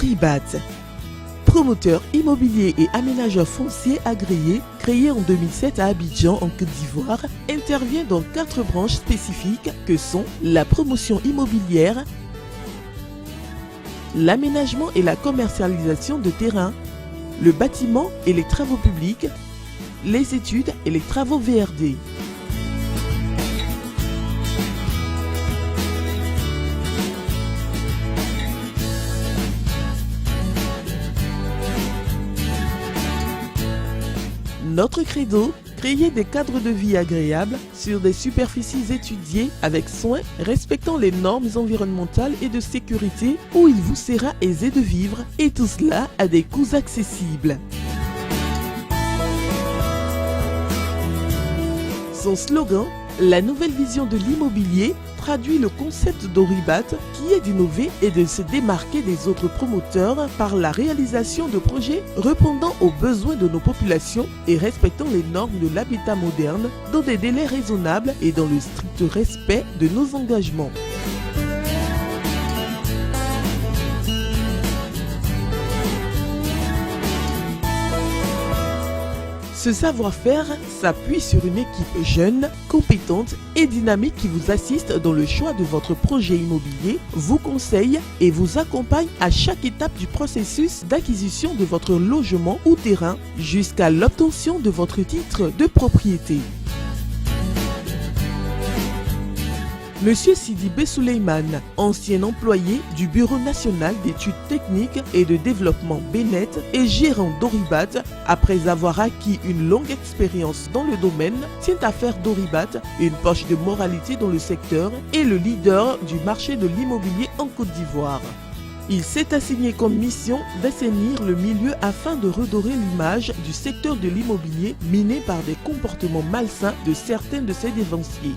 Oribat, promoteur immobilier et aménageur foncier agréé, créé en 2007 à Abidjan en Côte d'Ivoire, intervient dans 4 branches spécifiques que sont la promotion immobilière, l'aménagement et la commercialisation de terrains, le bâtiment et les travaux publics, les études et les travaux VRD. Notre credo, créer des cadres de vie agréables sur des superficies étudiées avec soin, respectant les normes environnementales et de sécurité où il vous sera aisé de vivre, et tout cela à des coûts accessibles. Son slogan, la nouvelle vision de l'immobilier, traduit le concept d'Oribat qui est d'innover et de se démarquer des autres promoteurs par la réalisation de projets répondant aux besoins de nos populations et respectant les normes de l'habitat moderne dans des délais raisonnables et dans le strict respect de nos engagements. Ce savoir-faire s'appuie sur une équipe jeune, compétente et dynamique qui vous assiste dans le choix de votre projet immobilier, vous conseille et vous accompagne à chaque étape du processus d'acquisition de votre logement ou terrain jusqu'à l'obtention de votre titre de propriété. Monsieur Sidi Besouleymane, ancien employé du Bureau national d'études techniques et de développement Bénet et gérant d'Oribat, après avoir acquis une longue expérience dans le domaine, tient à faire d'Oribat une poche de moralité dans le secteur et le leader du marché de l'immobilier en Côte d'Ivoire. Il s'est assigné comme mission d'assainir le milieu afin de redorer l'image du secteur de l'immobilier miné par des comportements malsains de certains de ses dévanciers.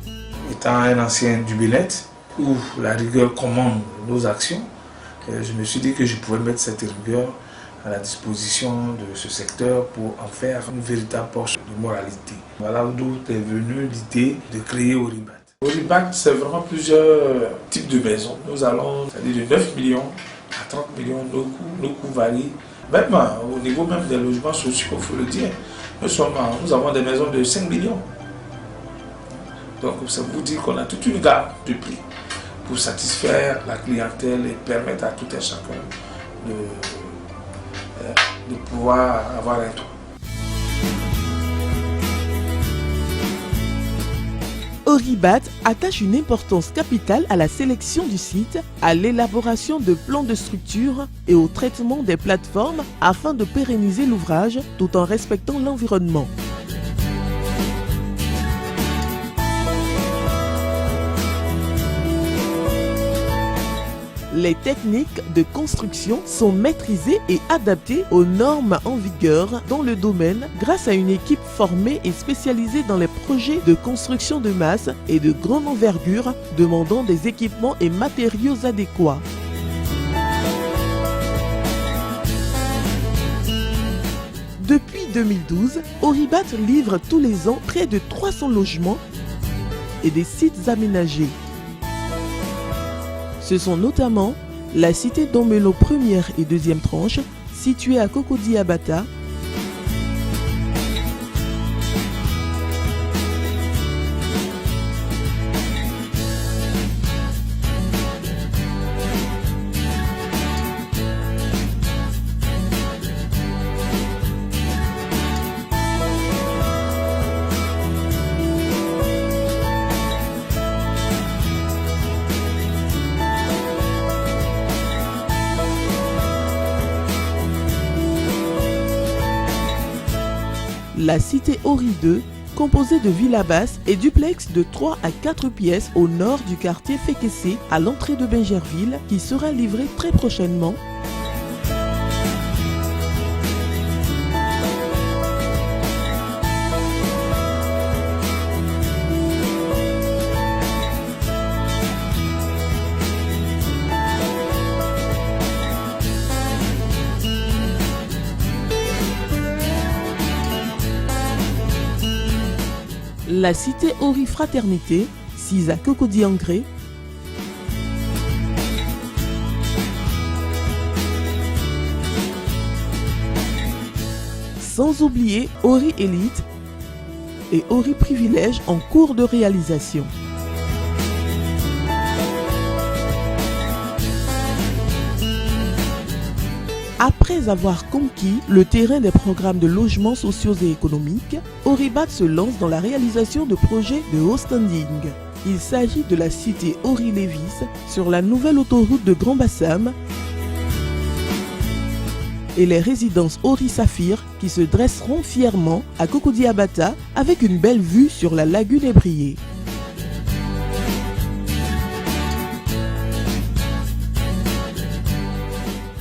Étant un ancien du Bénet, où la rigueur commande nos actions, je me suis dit que je pouvais mettre cette rigueur à la disposition de ce secteur pour en faire une véritable poche de moralité. Voilà d'où est venue l'idée de créer Oribat. Oribat, c'est vraiment plusieurs types de maisons. Nous allons, c'est-à-dire de 9 millions à 30 millions, nos coûts varient. Même au niveau même des logements sociaux, il faut le dire, nous avons des maisons de 5 millions. Donc ça vous dit qu'on a toute une gamme de prix pour satisfaire la clientèle et permettre à tout un chacun de pouvoir avoir un toit. Oribat attache une importance capitale à la sélection du site, à l'élaboration de plans de structure et au traitement des plateformes afin de pérenniser l'ouvrage tout en respectant l'environnement. Les techniques de construction sont maîtrisées et adaptées aux normes en vigueur dans le domaine grâce à une équipe formée et spécialisée dans les projets de construction de masse et de grande envergure demandant des équipements et matériaux adéquats. Depuis 2012, Oribat livre tous les ans près de 300 logements et des sites aménagés. Ce sont notamment la cité d'Ombelo première et deuxième tranche, située à Cocody Abata, la cité Ori 2, composée de villas basses et duplex de 3 à 4 pièces au nord du quartier Fekese, à l'entrée de Bingerville, qui sera livrée très prochainement. La cité Ori Fraternité, 6 à Cocody-Angré. La cité Ori Fraternité, 6 à Cocody-Angré. La cité Ori Fraternité, 6 à Cocody-Angré. La cité Ori Fraternité, 6 à Cocody-Angré. La cité Ori Fraternité, 6 à Cocody-Angré. La cité Ori Fraternité, 6 à Cocody-Angré. Sans oublier Ori Elite et Ori Privilège en cours de réalisation. Après avoir conquis le terrain des programmes de logements sociaux et économiques, Oribat se lance dans la réalisation de projets de haut standing. Il s'agit de la cité Ori Lévis sur la nouvelle autoroute de Grand Bassam et les résidences Ori Saphir qui se dresseront fièrement à Cocody Abata avec une belle vue sur la lagune ébriée.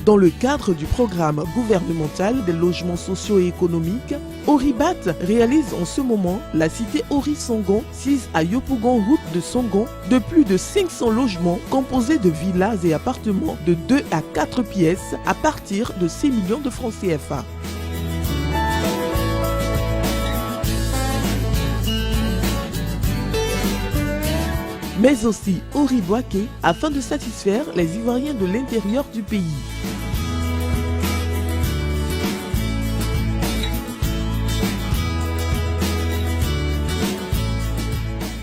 Dans le cadre du programme gouvernemental des logements sociaux et économiques, Oribat réalise en ce moment la cité Ori Songon, sise à Yopougon, route de Songon, de plus de 500 logements composés de villas et appartements de 2 à 4 pièces à partir de 6 millions de francs CFA. Mais aussi Ori Boaké afin de satisfaire les Ivoiriens de l'intérieur du pays.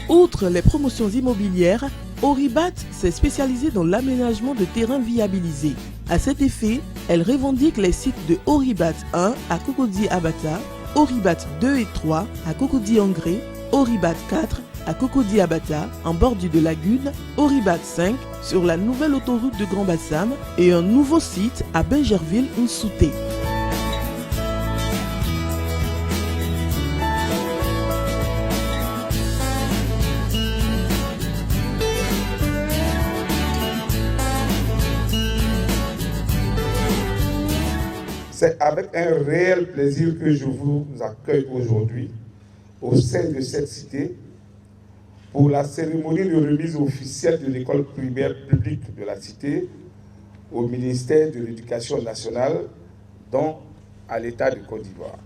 Outre les promotions immobilières, Oribat s'est spécialisée dans l'aménagement de terrains viabilisés. À cet effet, elle revendique les sites de Oribat 1 à Cocody Abata, Oribat 2 et 3 à Cocody Angré, Oribat 4 à Cocody Abata en bordure de lagune, Oribat 5 sur la nouvelle autoroute de Grand Bassam et un nouveau site à Bingerville-Nsouté. C'est avec un réel plaisir que je vous accueille aujourd'hui au sein de cette cité pour la cérémonie de remise officielle de l'école primaire publique de la cité au ministère de l'Éducation nationale, dont à l'État de Côte d'Ivoire.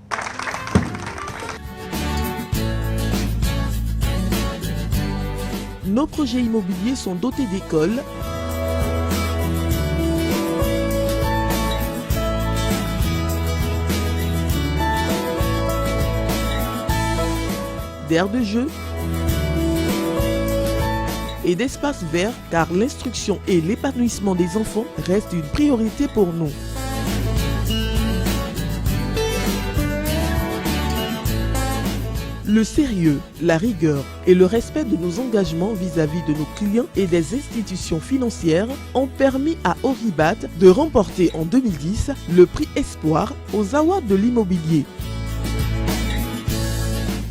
Nos projets immobiliers sont dotés d'écoles, d'aires de jeu et d'espaces verts car l'instruction et l'épanouissement des enfants restent une priorité pour nous. Le sérieux, la rigueur et le respect de nos engagements vis-à-vis de nos clients et des institutions financières ont permis à Oribat de remporter en 2010 le prix Espoir aux Awards de l'immobilier.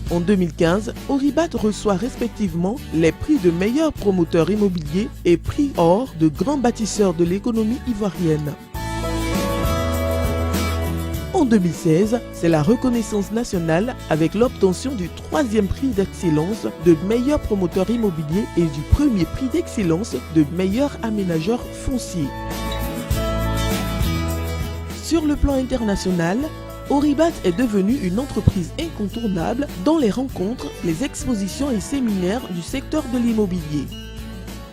En 2015, Oribat reçoit respectivement les prix de meilleur promoteur immobilier et prix or de grand bâtisseur de l'économie ivoirienne. En 2016, c'est la reconnaissance nationale avec l'obtention du 3e prix d'excellence de meilleur promoteur immobilier et du 1er prix d'excellence de meilleur aménageur foncier. Sur le plan international, Oribat est devenue une entreprise incontournable dans les rencontres, les expositions et séminaires du secteur de l'immobilier.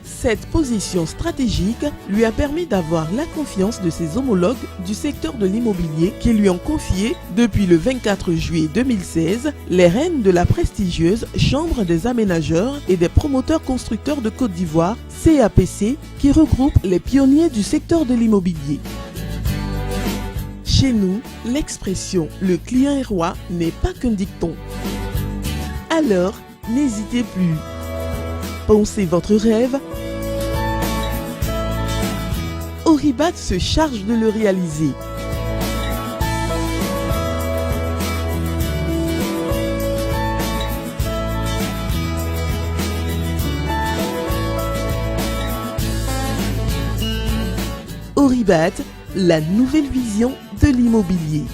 Cette position stratégique lui a permis d'avoir la confiance de ses homologues du secteur de l'immobilier qui lui ont confié, depuis le 24 juillet 2016, les rênes de la prestigieuse Chambre des aménageurs et des promoteurs constructeurs de Côte d'Ivoire, CAPC, qui regroupe les pionniers du secteur de l'immobilier. Chez nous, l'expression « le client est roi » n'est pas qu'un dicton. Alors, n'hésitez plus. Pensez votre rêve. Oribat se charge de le réaliser. Oribat, la nouvelle vision de l'immobilier.